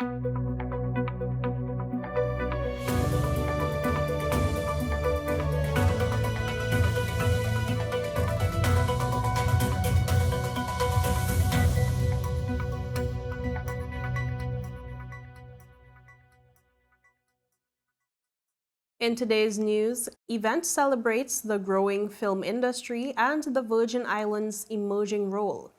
In today's news, event celebrates the growing film industry and the Virgin Islands' emerging role.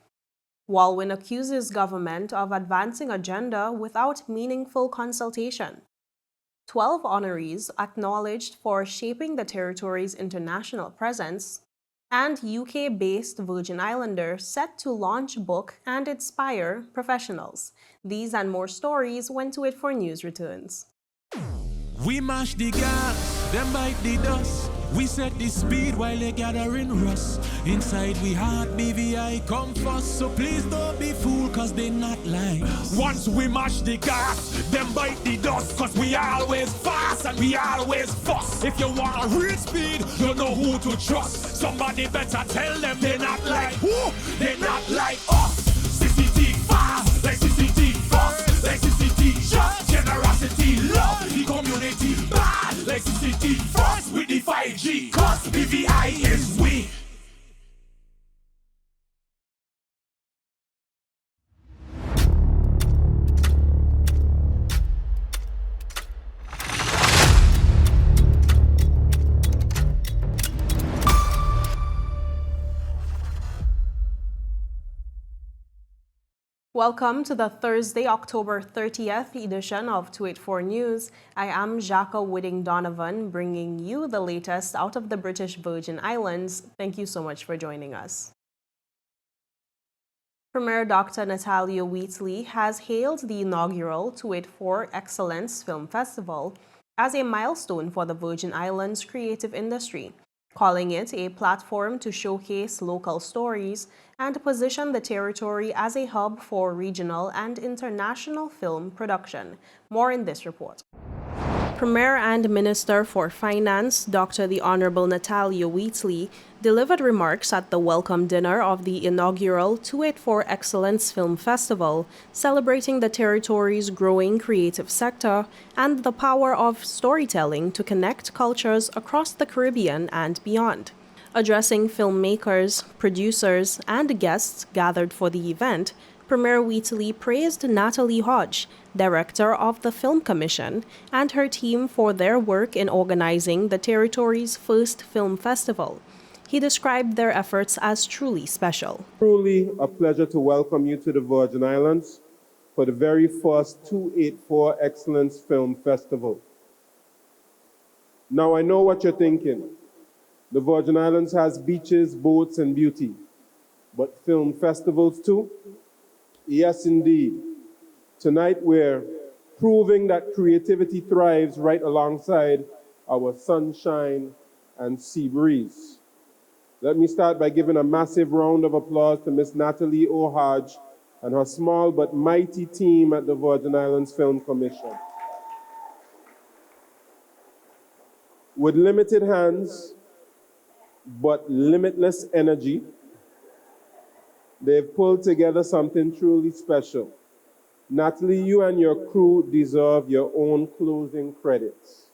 WALWYN accuses government of advancing agenda without meaningful consultation. 12 honorees acknowledged for shaping the territory's international presence, and UK-based Virgin Islander set to launch book and inspire professionals. These and more stories when To It For News returns. We mash the gas, them bite the dust. We set the speed while they gathering rust. Inside we heart BVI come first. So please don't be fooled cause they not like us. Once we mash the gas, them bite the dust. Cause we always fast and we always fuss. If you want a real speed, you know who to trust. Somebody better tell them they're not like who? They're not like us. CCT fast, like CCT fast, like CCT just generosity, love the community bad, like CCT first with the 5G. Cause BVI is we. Welcome to the Thursday, October 30th edition of 284 News. I am Jacques Whitting Donovan, bringing you the latest out of the British Virgin Islands. Thank you so much for joining us. Premier Dr. Natalia Wheatley has hailed the inaugural 284 Excellence Film Festival as a milestone for the Virgin Islands creative industry, calling it a platform to showcase local stories and position the territory as a hub for regional and international film production. More in this report. Premier and Minister for Finance, Dr. the Honourable Natalia Wheatley, delivered remarks at the welcome dinner of the inaugural 284 Excellence Film Festival, celebrating the territory's growing creative sector and the power of storytelling to connect cultures across the Caribbean and beyond. Addressing filmmakers, producers, and guests gathered for the event, Premier Wheatley praised Natalie Hodge, director of the Film Commission, and her team for their work in organizing the territory's first film festival. He described their efforts as truly special. Truly a pleasure to welcome you to the Virgin Islands for the very first 284 Excellence Film Festival. Now I know what you're thinking. The Virgin Islands has beaches, boats, and beauty, but film festivals too? Yes, indeed. Tonight we're proving that creativity thrives right alongside our sunshine and sea breeze. Let me start by giving a massive round of applause to Miss Natalie O'Hodge and her small but mighty team at the Virgin Islands Film Commission. With limited hands, but limitless energy, they've pulled together something truly special. Natalie, you and your crew deserve your own closing credits.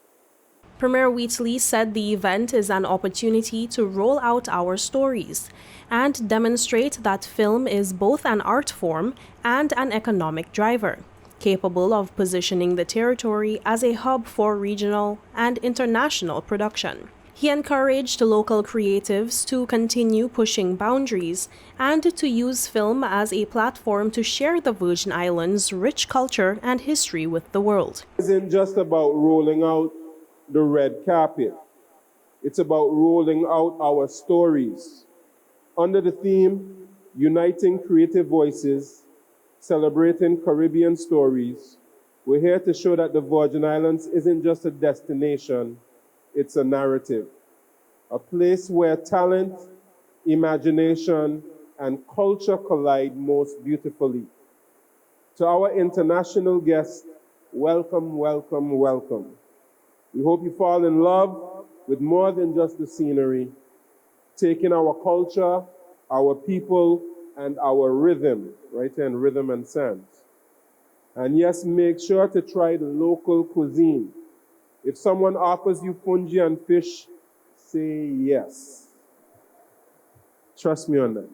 Premier Wheatley said the event is an opportunity to roll out our stories and demonstrate that film is both an art form and an economic driver, capable of positioning the territory as a hub for regional and international production. He encouraged local creatives to continue pushing boundaries and to use film as a platform to share the Virgin Islands' rich culture and history with the world. It isn't just about rolling out the red carpet. It's about rolling out our stories. Under the theme, Uniting Creative Voices, Celebrating Caribbean Stories, we're here to show that the Virgin Islands isn't just a destination, it's a narrative, a place where talent, imagination, and culture collide most beautifully. To our international guests, welcome, welcome, welcome. We hope you fall in love with more than just the scenery, taking our culture, our people, and our rhythm, right here in Rhythm and Sounds. And yes, make sure to try the local cuisine. If someone offers you fungi and fish, say yes. Trust me on that.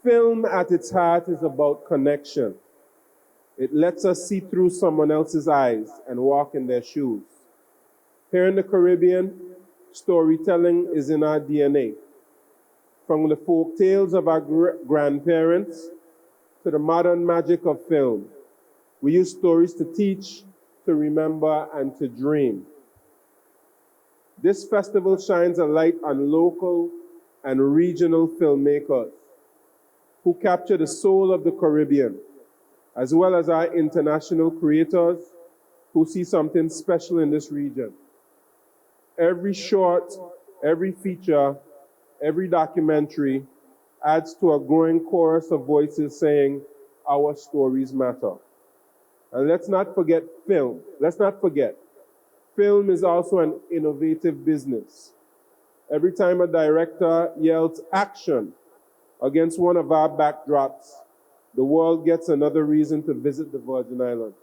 Film at its heart is about connection. It lets us see through someone else's eyes and walk in their shoes. Here in the Caribbean, storytelling is in our DNA. From the folk tales of our grandparents to the modern magic of film, we use stories to teach, to remember, and to dream. This festival shines a light on local and regional filmmakers who capture the soul of the Caribbean, as well as our international creators who see something special in this region. Every short, every feature, every documentary adds to a growing chorus of voices saying, our stories matter. And let's not forget film. Let's not forget, film is also an innovative business. Every time a director yells action against one of our backdrops, the world gets another reason to visit the Virgin Islands.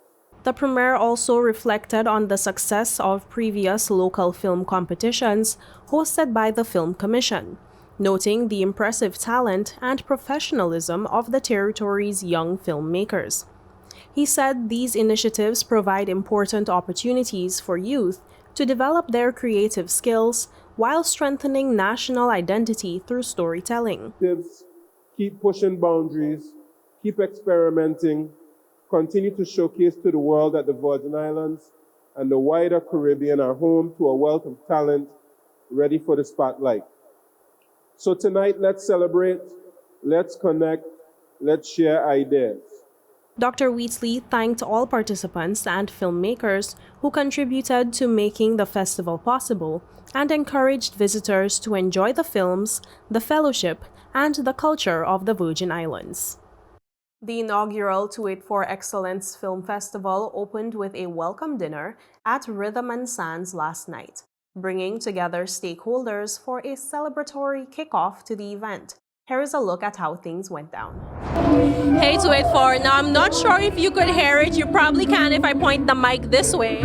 The premiere also reflected on the success of previous local film competitions hosted by the Film Commission, noting the impressive talent and professionalism of the territory's young filmmakers. He said these initiatives provide important opportunities for youth to develop their creative skills while strengthening national identity through storytelling. Keep pushing boundaries, keep experimenting, continue to showcase to the world that the Virgin Islands and the wider Caribbean are home to a wealth of talent ready for the spotlight. So tonight, let's celebrate, let's connect, let's share ideas. Dr. Wheatley thanked all participants and filmmakers who contributed to making the festival possible and encouraged visitors to enjoy the films, the fellowship, and the culture of the Virgin Islands. The inaugural 284 Excellence Film Festival opened with a welcome dinner at Rhythm and Sands last night, bringing together stakeholders for a celebratory kickoff to the event. Here is a look at how things went down. Hey 284, now I'm not sure if you could hear it. You probably can if I point the mic this way.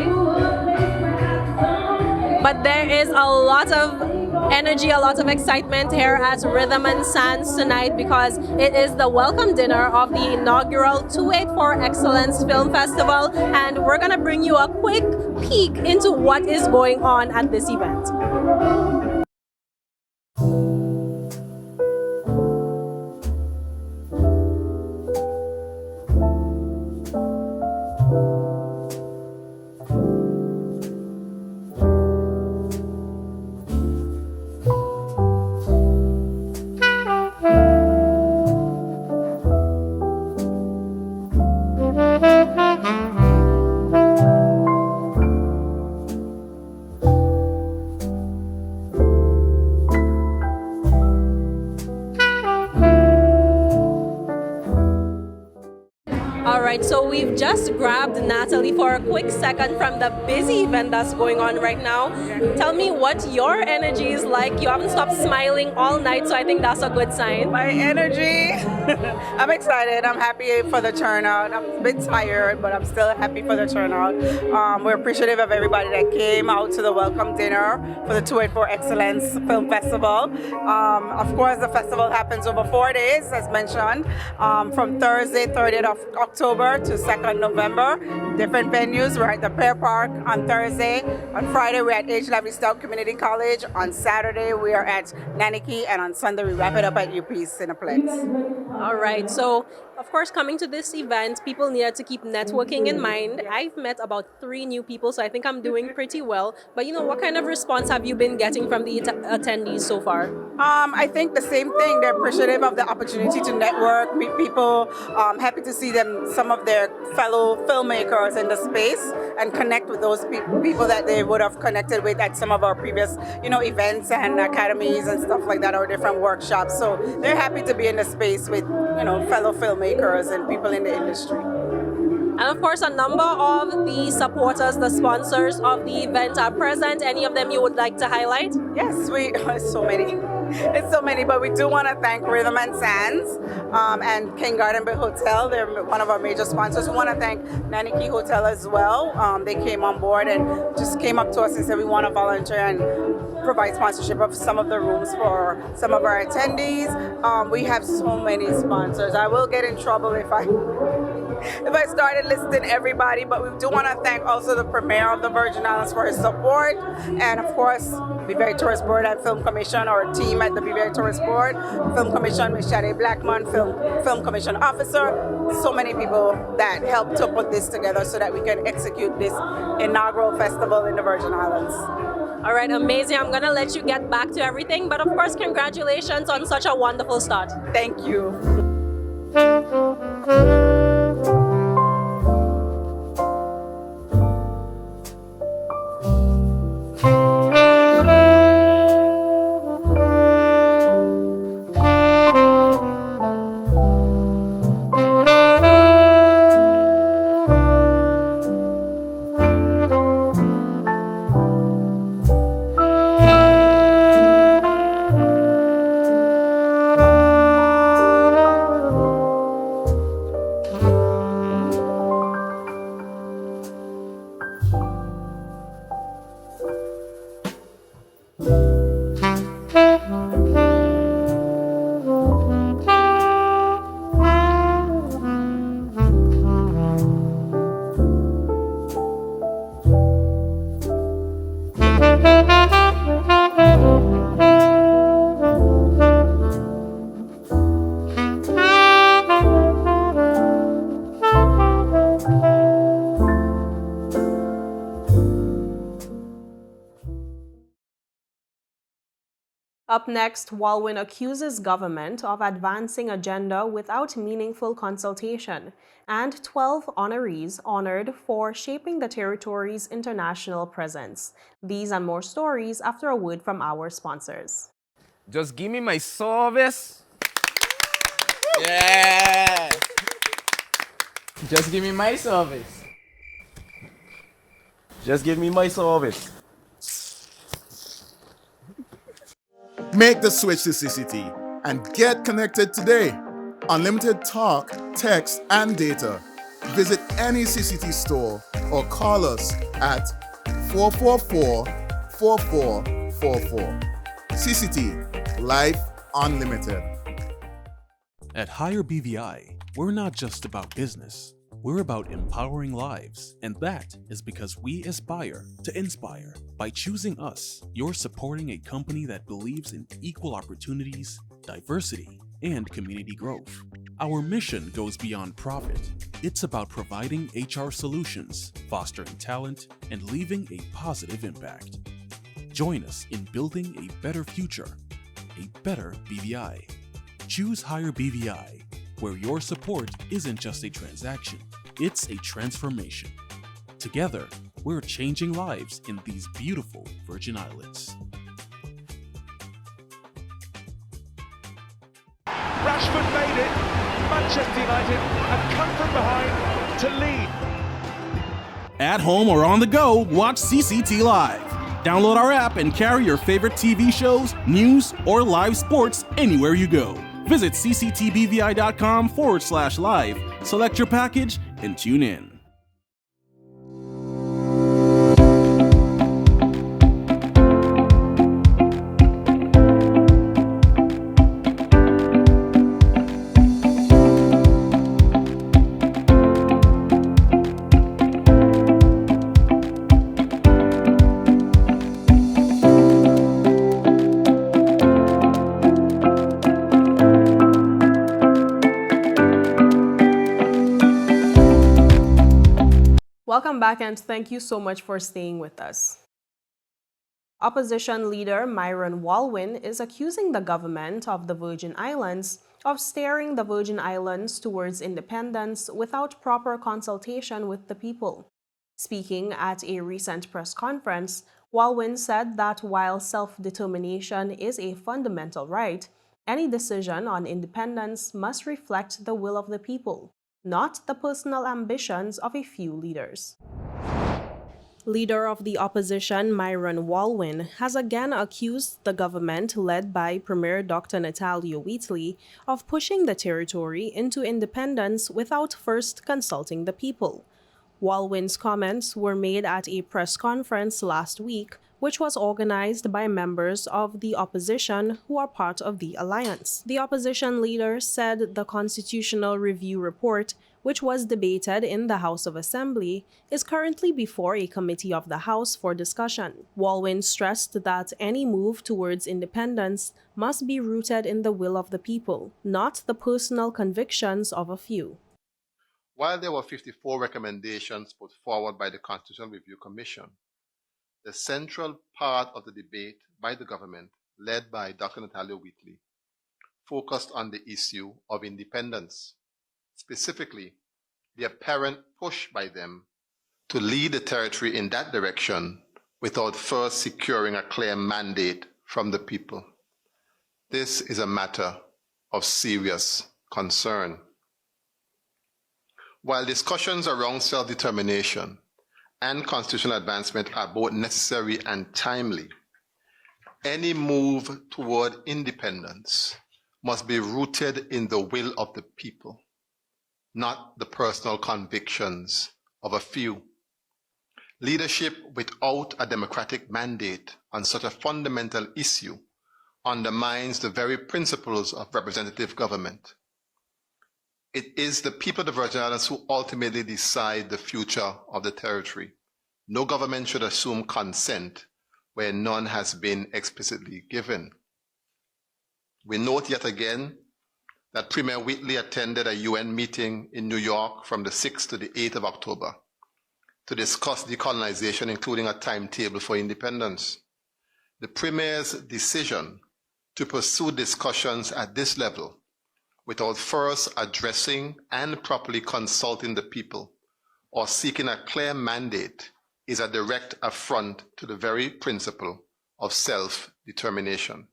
But there is a lot of energy, a lot of excitement here at Rhythm and Sands tonight because it is the welcome dinner of the inaugural 284 Excellence Film Festival, and we're gonna bring you a quick peek into what is going on at this event. So we've just grabbed Natalie for a quick second from the busy event that's going on right now. Tell me what your energy is like. You haven't stopped smiling all night, so I think that's a good sign. My energy, I'm excited. I'm happy for the turnout. I'm a bit tired, but I'm still happy for the turnout. We're appreciative of everybody that came out to the welcome dinner for the 284 Excellence Film Festival. Of course, the festival happens over 4 days, as mentioned, from Thursday, 30th of October to 2nd November. Different venues. We're at the Pear Park on Thursday. On Friday, we're at H. Lively Stout Community College. On Saturday, we are at Naniki. And on Sunday, we wrap it up at UP's Cineplex. All right. So, of course, coming to this event, people needed to keep networking in mind. I've met about 3 new people, so I think I'm doing pretty well. But, what kind of response have you been getting from the attendees so far? I think the same thing. They're appreciative of the opportunity to network, meet people, happy to see them, some of their fellow filmmakers in the space, and connect with those people that they would have connected with at some of our previous, events and academies and stuff like that, or different workshops. So they're happy to be in the space with, fellow filmmakers and people in the industry. And of course, a number of the supporters, the sponsors of the event are present. Any of them you would like to highlight? Yes, so many. It's so many, but we do want to thank Rhythm and Sands and King Garden Bay Hotel. They're one of our major sponsors. We want to thank Naniki Hotel as well. They came on board and just came up to us and said we want to volunteer and provide sponsorship of some of the rooms for some of our attendees. We have so many sponsors. I will get in trouble if I started listing everybody, but we do want to thank also the Premier of the Virgin Islands for his support, and of course BVI Tourist Board and Film Commission, our team at the BVI Tourist Board, Film Commission, Ms. Shade Blackman, Film Commission Officer, so many people that helped to put this together so that we can execute this inaugural festival in the Virgin Islands. All right, amazing. I'm going to let you get back to everything, but of course, congratulations on such a wonderful start. Thank you. Up next, WALWYN accuses government of advancing agenda without meaningful consultation, and 12 honorees honored for shaping the territory's international presence. These and more stories after a word from our sponsors. Just give me my service. Yeah. Just give me my service. Just give me my service. Make the switch to CCT and get connected today. Unlimited talk, text, and data. Visit any CCT store or call us at 444-4444. CCT, Life Unlimited. At Higher BVI, we're not just about business. We're about empowering lives, and that is because we aspire to inspire. By choosing us, you're supporting a company that believes in equal opportunities, diversity, and community growth. Our mission goes beyond profit. It's about providing HR solutions, fostering talent, and leaving a positive impact. Join us in building a better future, a better BVI. Choose Higher BVI, where your support isn't just a transaction, it's a transformation. Together, we're changing lives in these beautiful Virgin Islands. Rashford made it. Manchester United have come from behind to lead. At home or on the go, watch CCT Live. Download our app and carry your favorite TV shows, news, or live sports anywhere you go. Visit cctbvi.com/live, select your package, and tune in. Welcome back, and thank you so much for staying with us. Opposition leader Myron WALWYN is accusing the government of the Virgin Islands of steering the Virgin Islands towards independence without proper consultation with the people. Speaking at a recent press conference, WALWYN said that while self-determination is a fundamental right, any decision on independence must reflect the will of the people, not the personal ambitions of a few leaders. Leader of the opposition Myron WALWYN has again accused the government led by Premier Dr. Natalia Wheatley of pushing the territory into independence without first consulting the people. WALWYN's comments were made at a press conference last week, which was organized by members of the opposition who are part of the alliance. The opposition leader said the Constitutional Review report, which was debated in the House of Assembly, is currently before a committee of the House for discussion. WALWYN stressed that any move towards independence must be rooted in the will of the people, not the personal convictions of a few. While there were 54 recommendations put forward by the Constitutional Review Commission, the central part of the debate by the government, led by Dr. Natalia Wheatley, focused on the issue of independence, specifically the apparent push by them to lead the territory in that direction without first securing a clear mandate from the people. This is a matter of serious concern. While discussions around self-determination and constitutional advancement are both necessary and timely, any move toward independence must be rooted in the will of the people, not the personal convictions of a few. Leadership without a democratic mandate on such a fundamental issue undermines the very principles of representative government. It is the people of the Virgin Islands who ultimately decide the future of the territory. No government should assume consent where none has been explicitly given. We note yet again that Premier Wheatley attended a UN meeting in New York from the 6th to the 8th of October to discuss decolonization, including a timetable for independence. The Premier's decision to pursue discussions at this level without first addressing and properly consulting the people or seeking a clear mandate is a direct affront to the very principle of self-determination.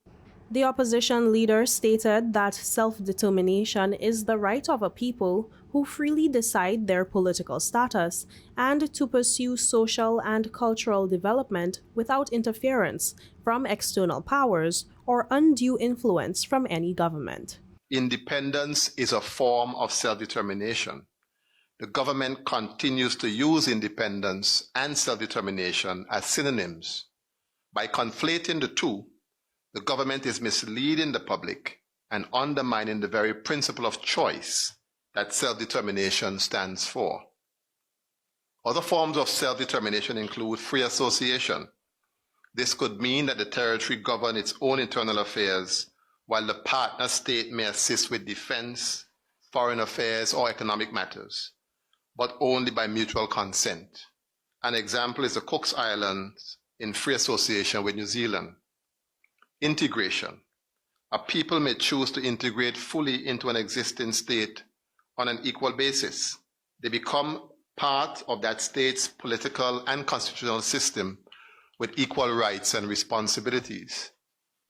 The opposition leader stated that self-determination is the right of a people who freely decide their political status and to pursue social and cultural development without interference from external powers or undue influence from any government. Independence is a form of self-determination. The government continues to use independence and self-determination as synonyms. By conflating the two, the government is misleading the public and undermining the very principle of choice that self-determination stands for. Other forms of self-determination include free association. This could mean that the territory govern its own internal affairs, while the partner state may assist with defense, foreign affairs, or economic matters, but only by mutual consent. An example is the Cook Islands in free association with New Zealand. Integration. A people may choose to integrate fully into an existing state on an equal basis. They become part of that state's political and constitutional system with equal rights and responsibilities.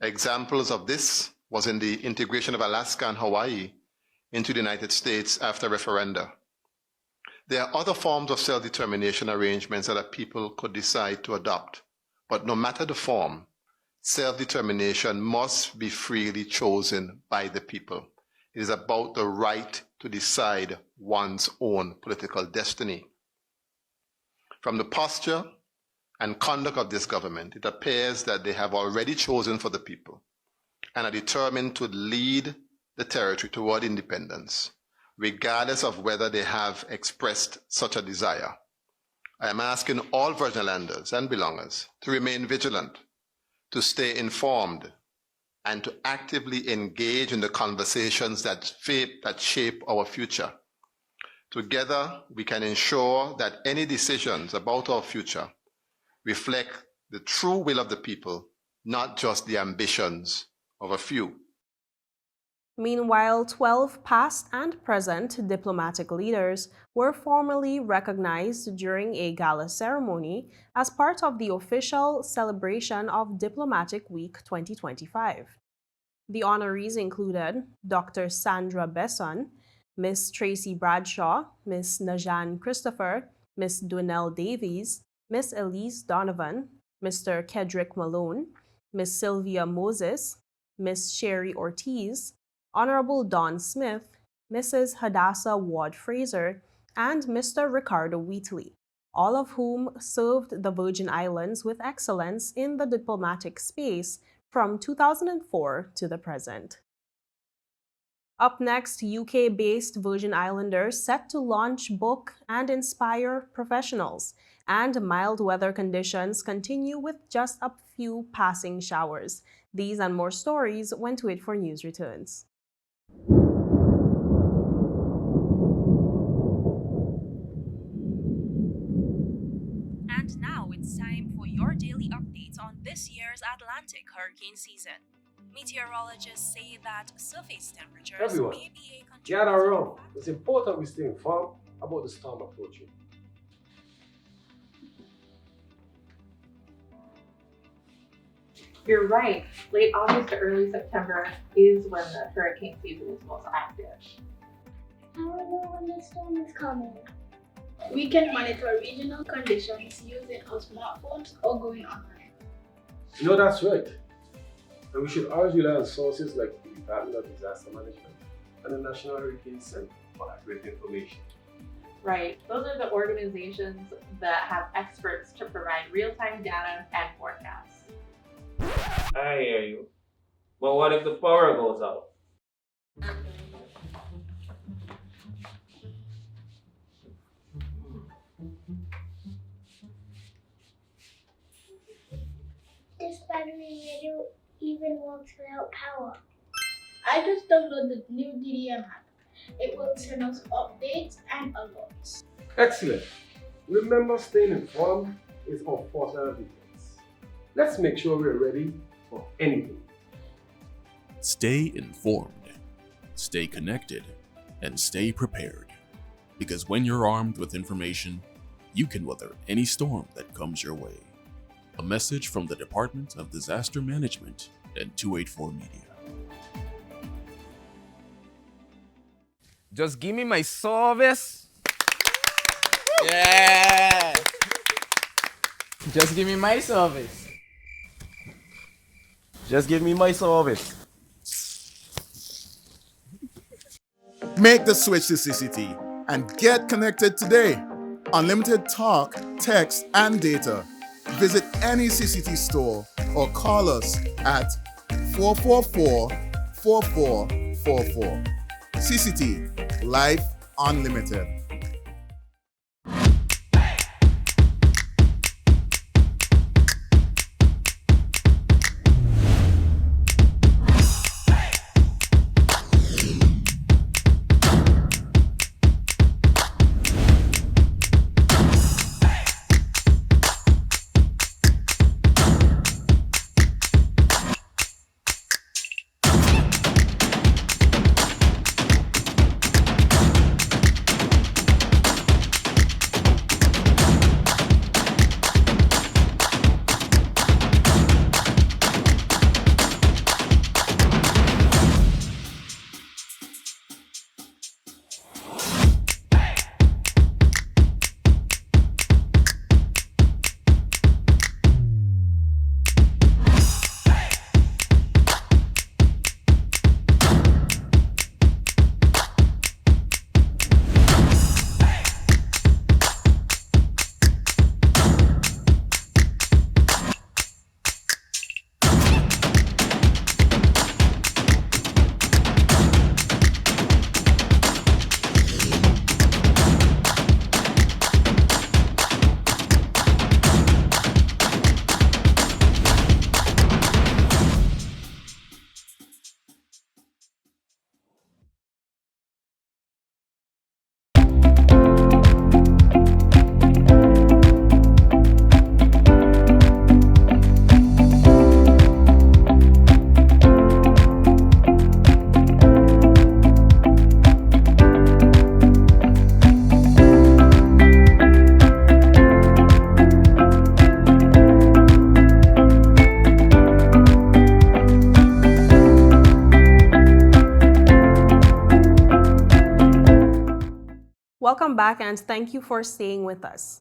Examples of this was in the integration of Alaska and Hawaii into the United States after referenda. There are other forms of self-determination arrangements that a people could decide to adopt, but no matter the form, self-determination must be freely chosen by the people. It is about the right to decide one's own political destiny. From the posture and conduct of this government, it appears that they have already chosen for the people and are determined to lead the territory toward independence, regardless of whether they have expressed such a desire. I am asking all Virgin Islanders and belongers to remain vigilant, to stay informed, and to actively engage in the conversations that shape our future. Together, we can ensure that any decisions about our future reflect the true will of the people, not just the ambitions of a few. Meanwhile, 12 past and present diplomatic leaders were formally recognized during a gala ceremony as part of the official celebration of Diplomatic Week 2025. The honorees included Dr. Sandra Besson, Ms. Tracy Bradshaw, Ms. Najan Christopher, Ms. Donnell Davies, Miss Elise Donovan, Mr. Kedrick Malone, Miss Sylvia Moses, Miss Sherry Ortiz, Honorable Don Smith, Mrs. Hadassah Ward Fraser, and Mr. Ricardo Wheatley, all of whom served the Virgin Islands with excellence in the diplomatic space from 2004 to the present. Up next, UK-based Virgin Islanders set to launch book and inspire professionals, and mild weather conditions continue with just a few passing showers. These and more stories when To It For News returns. And now it's time for your daily updates on this year's Atlantic hurricane season. Meteorologists say that surface temperatures may be a contributor. Gather around. It's important we stay informed about the storm approaching. You're right. Late August to early September is when the hurricane season is most active. How do I know when the storm is coming? We can monitor regional conditions using our smartphones or going online. You know, that's right. And we should always rely on sources like the Department of Disaster Management and the National Hurricane Center for accurate information. Right. Those are the organizations that have experts to provide real-time data and forecasts. I hear you. But what if the power goes out? This battery radio even works without power. I just downloaded the new DDM app. It will send us updates and alerts. Excellent. Remember, staying informed is our first line of defense. Let's make sure we're ready for anything. Stay informed, stay connected, and stay prepared. Because when you're armed with information, you can weather any storm that comes your way. A message from the Department of Disaster Management and 284 Media. Just give me my service. Yeah. Just give me my service. Just give me my service. Make the switch to CCT and get connected today. Unlimited talk, text, and data. Visit any CCT store or call us at 444-4444. CCT, Life Unlimited. Welcome back and thank you for staying with us.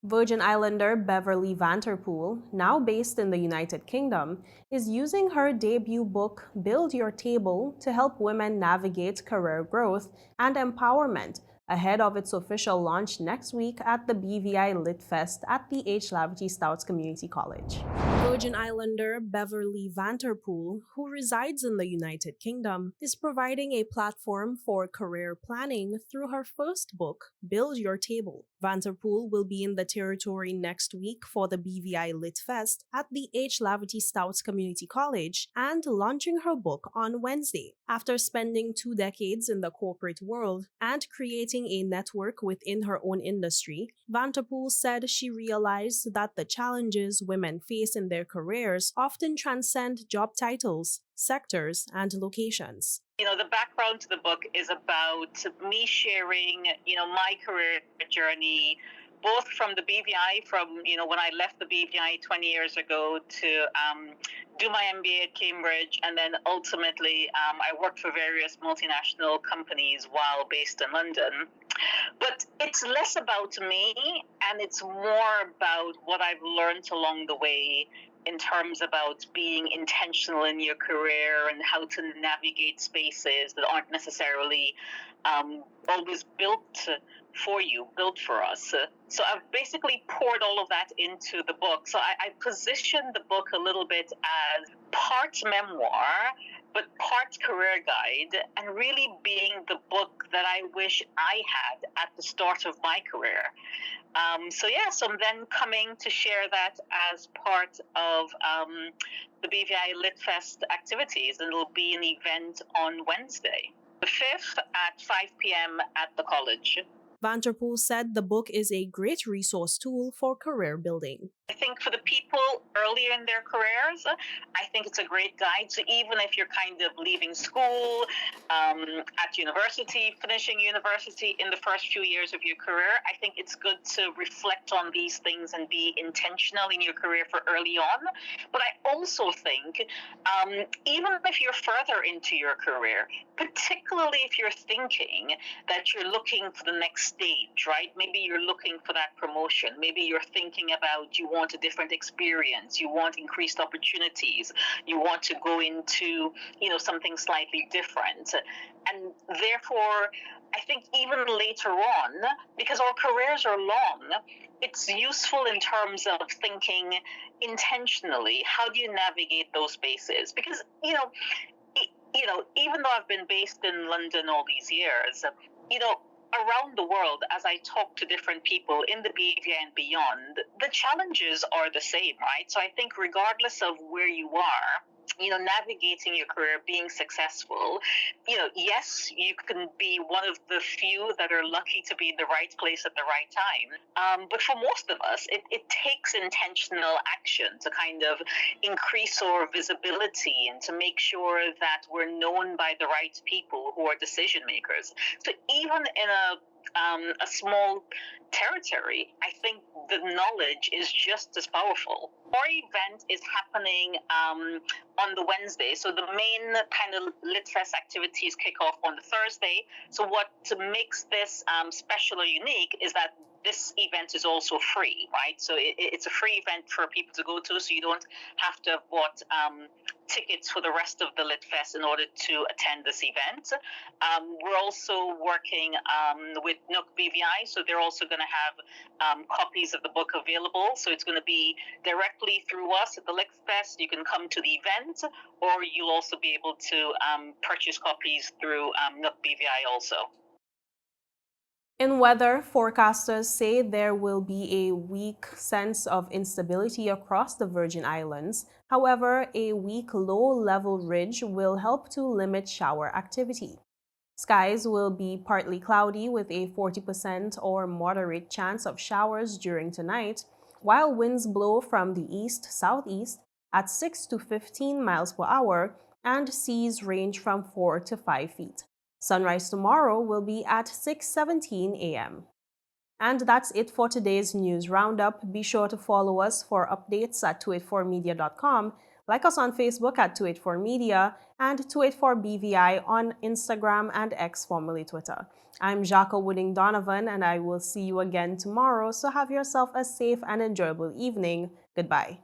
Virgin Islander Beverly Vanterpool, now based in the United Kingdom, is using her debut book, Build Your Table, to help women navigate career growth and empowerment ahead of its official launch next week at the BVI Lit Fest at the H. Laverty Stouts Community College. Virgin Islander Beverly Vanterpool, who resides in the United Kingdom, is providing a platform for career planning through her first book, Build Your Table. Vanterpool will be in the territory next week for the BVI Lit Fest at the H. Laverty Stouts Community College and launching her book on Wednesday. After spending 2 decades in the corporate world and creating a network within her own industry, Vanterpool said she realized that the challenges women face in their careers often transcend job titles, sectors, and locations. The background to the book is about me sharing, my career journey, both from the BVI, from, when I left the BVI 20 years ago to do my MBA at Cambridge, and then ultimately I worked for various multinational companies while based in London. But it's less about me, and it's more about what I've learned along the way in terms about being intentional in your career and how to navigate spaces that aren't necessarily always built for you, built for us. So I've basically poured all of that into the book. So I positioned the book a little bit as part memoir, but part career guide, and really being the book that I wish I had at the start of my career. So I'm then coming to share that as part of the BVI Lit Fest activities, and it'll be an event on Wednesday, the 5th at 5 p.m. at the college. Vanterpool said the book is a great resource tool for career building. I think for the people earlier in their careers, I think it's a great guide. So even if you're kind of leaving school, at university, finishing university in the first few years of your career, I think it's good to reflect on these things and be intentional in your career for early on. But I also think even if you're further into your career, particularly if you're thinking that you're looking for the next stage, right? Maybe you're looking for that promotion. Maybe you're thinking about you want a different experience. You want increased opportunities. You want to go into, something slightly different. And therefore, I think even later on, because our careers are long, it's useful in terms of thinking intentionally. How do you navigate those spaces? Because, even though I've been based in London all these years, around the world, as I talk to different people in the BVI and beyond, the challenges are the same, right? So I think regardless of where you are, navigating your career, being successful, yes, you can be one of the few that are lucky to be in the right place at the right time. But for most of us, it takes intentional action to kind of increase our visibility and to make sure that we're known by the right people who are decision makers. So even in a small territory, I think the knowledge is just as powerful. Our event is happening on the Wednesday, so the main kind of Lit Fest activities kick off on the Thursday. So what makes this special or unique is that this event is also free, right? So it's a free event for people to go to, so you don't have to have bought tickets for the rest of the Lit Fest in order to attend this event. We're also working with Nook BVI, so they're also going to have copies of the book available. So it's going to be directly through us at the Lit Fest. You can come to the event, or you'll also be able to purchase copies through Nook BVI also. In weather, forecasters say there will be a weak sense of instability across the Virgin Islands. However, a weak low-level ridge will help to limit shower activity. Skies will be partly cloudy with a 40% or moderate chance of showers during tonight, while winds blow from the east-southeast at 6 to 15 miles per hour and seas range from 4 to 5 feet. Sunrise tomorrow will be at 6:17 a.m. And that's it for today's news roundup. Be sure to follow us for updates at 284media.com, like us on Facebook at 284media, and 284BVI on Instagram and X, formerly Twitter. I'm Jaco Wooding Donovan, and I will see you again tomorrow, so have yourself a safe and enjoyable evening. Goodbye.